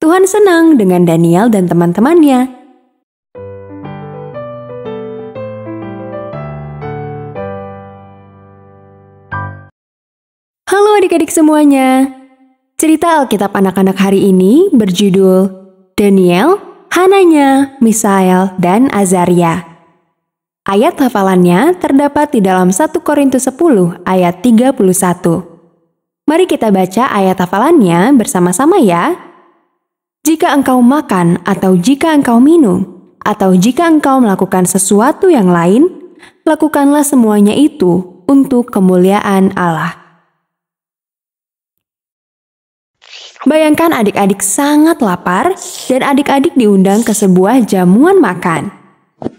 Tuhan senang dengan Daniel dan teman-temannya. Halo adik-adik semuanya. Cerita Alkitab anak-anak hari ini berjudul Daniel, Hananya, Misael, dan Azaria. Ayat hafalannya terdapat di dalam 1 Korintus 10 ayat 31. Mari kita baca ayat hafalannya bersama-sama ya. Jika engkau makan atau jika engkau minum, atau jika engkau melakukan sesuatu yang lain, lakukanlah semuanya itu untuk kemuliaan Allah. Bayangkan adik-adik sangat lapar dan adik-adik diundang ke sebuah jamuan makan.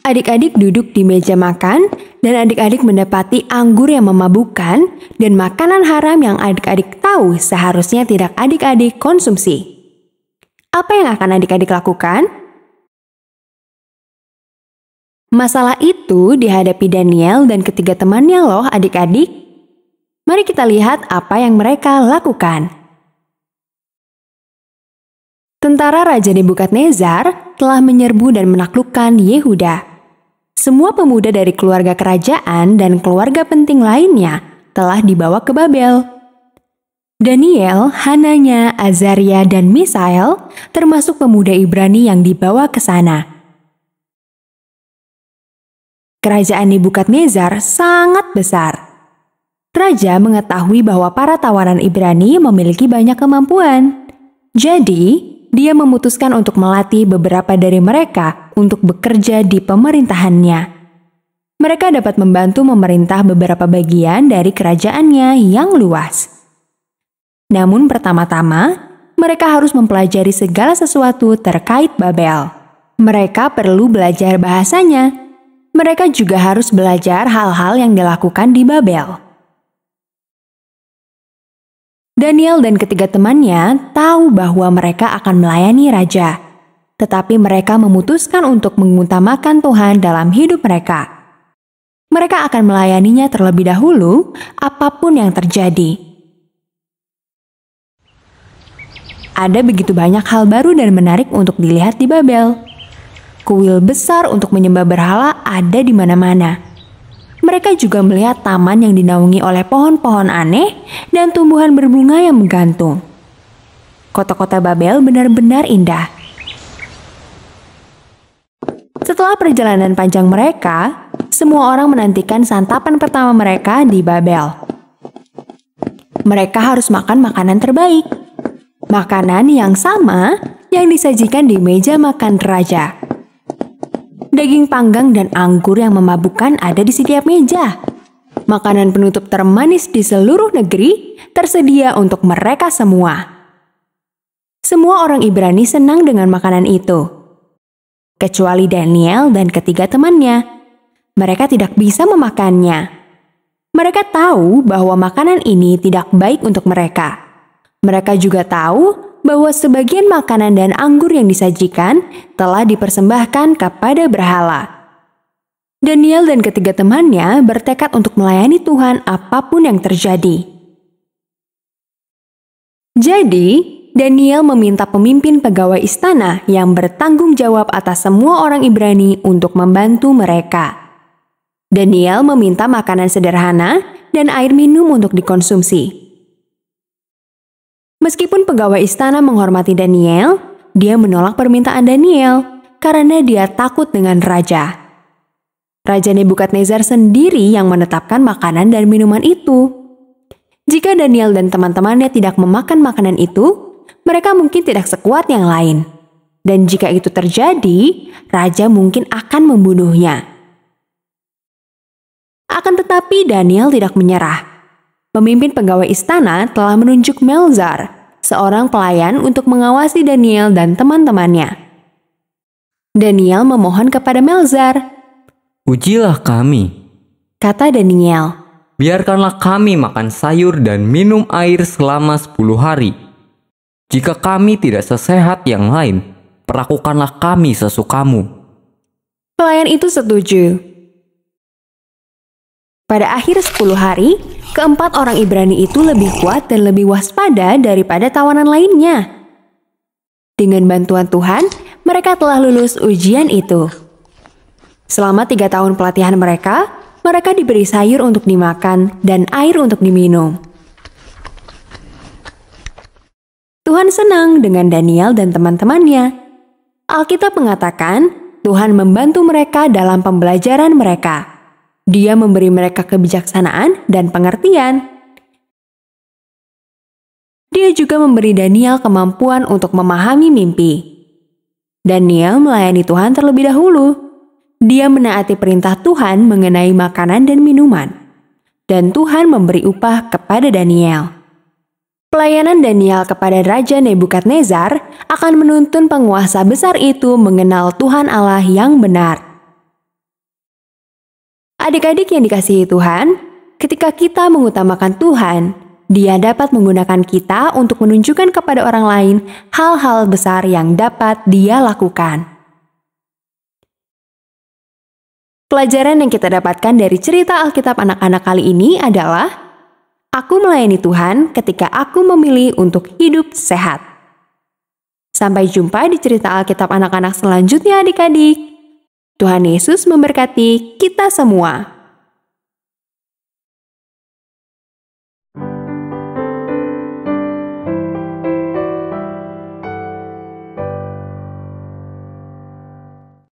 Adik-adik duduk di meja makan dan adik-adik mendapati anggur yang memabukkan dan makanan haram yang adik-adik tahu seharusnya tidak adik-adik konsumsi. Apa yang akan adik-adik lakukan? Masalah itu dihadapi Daniel dan ketiga temannya loh adik-adik. Mari kita lihat apa yang mereka lakukan. Tentara Raja Nebukadnezar telah menyerbu dan menaklukkan Yehuda. Semua pemuda dari keluarga kerajaan dan keluarga penting lainnya telah dibawa ke Babel. Daniel, Hananya, Azaria, dan Misael termasuk pemuda Ibrani yang dibawa ke sana. Kerajaan Nebukadnezar sangat besar. Raja mengetahui bahwa para tawanan Ibrani memiliki banyak kemampuan. Jadi, dia memutuskan untuk melatih beberapa dari mereka untuk bekerja di pemerintahannya. Mereka dapat membantu memerintah beberapa bagian dari kerajaannya yang luas. Namun pertama-tama, mereka harus mempelajari segala sesuatu terkait Babel. Mereka perlu belajar bahasanya. Mereka juga harus belajar hal-hal yang dilakukan di Babel. Daniel dan ketiga temannya tahu bahwa mereka akan melayani raja, tetapi mereka memutuskan untuk mengutamakan Tuhan dalam hidup mereka. Mereka akan melayaninya terlebih dahulu, apapun yang terjadi. Ada begitu banyak hal baru dan menarik untuk dilihat di Babel. Kuil besar untuk menyembah berhala ada di mana-mana. Mereka juga melihat taman yang dinaungi oleh pohon-pohon aneh dan tumbuhan berbunga yang menggantung. Kota-kota Babel benar-benar indah. Setelah perjalanan panjang mereka, semua orang menantikan santapan pertama mereka di Babel. Mereka harus makan makanan terbaik. Makanan yang sama yang disajikan di meja makan raja. Daging panggang dan anggur yang memabukkan ada di setiap meja. Makanan penutup termanis di seluruh negeri tersedia untuk mereka semua. Semua orang Ibrani senang dengan makanan itu. Kecuali Daniel dan ketiga temannya. Mereka tidak bisa memakannya. Mereka tahu bahwa makanan ini tidak baik untuk mereka. Mereka juga tahu bahwa sebagian makanan dan anggur yang disajikan telah dipersembahkan kepada berhala. Daniel dan ketiga temannya bertekad untuk melayani Tuhan apapun yang terjadi. Jadi, Daniel meminta pemimpin pegawai istana yang bertanggung jawab atas semua orang Ibrani untuk membantu mereka. Daniel meminta makanan sederhana dan air minum untuk dikonsumsi. Meskipun pegawai istana menghormati Daniel, dia menolak permintaan Daniel karena dia takut dengan raja. Raja Nebukadnezar sendiri yang menetapkan makanan dan minuman itu. Jika Daniel dan teman-temannya tidak memakan makanan itu, mereka mungkin tidak sekuat yang lain. Dan jika itu terjadi, raja mungkin akan membunuhnya. Akan tetapi Daniel tidak menyerah. Pemimpin pegawai istana telah menunjuk Melzar, seorang pelayan untuk mengawasi Daniel dan teman-temannya. Daniel memohon kepada Melzar. "Ujilah kami," kata Daniel. "Biarkanlah kami makan sayur dan minum air selama 10 hari. Jika kami tidak sesehat yang lain, perlakukanlah kami sesukamu." Pelayan itu setuju. Pada akhir 10 hari, keempat orang Ibrani itu lebih kuat dan lebih waspada daripada tawanan lainnya. Dengan bantuan Tuhan, mereka telah lulus ujian itu. Selama 3 tahun pelatihan mereka diberi sayur untuk dimakan dan air untuk diminum. Tuhan senang dengan Daniel dan teman-temannya. Alkitab mengatakan, Tuhan membantu mereka dalam pembelajaran mereka. Dia memberi mereka kebijaksanaan dan pengertian. Dia juga memberi Daniel kemampuan untuk memahami mimpi. Daniel melayani Tuhan terlebih dahulu. Dia menaati perintah Tuhan mengenai makanan dan minuman. Dan Tuhan memberi upah kepada Daniel. Pelayanan Daniel kepada Raja Nebukadnezar akan menuntun penguasa besar itu mengenal Tuhan Allah yang benar. Adik-adik yang dikasihi Tuhan, ketika kita mengutamakan Tuhan, Dia dapat menggunakan kita untuk menunjukkan kepada orang lain hal-hal besar yang dapat Dia lakukan. Pelajaran yang kita dapatkan dari cerita Alkitab anak-anak kali ini adalah, aku melayani Tuhan ketika aku memilih untuk hidup sehat. Sampai jumpa di cerita Alkitab anak-anak selanjutnya adik-adik. Tuhan Yesus memberkati kita semua.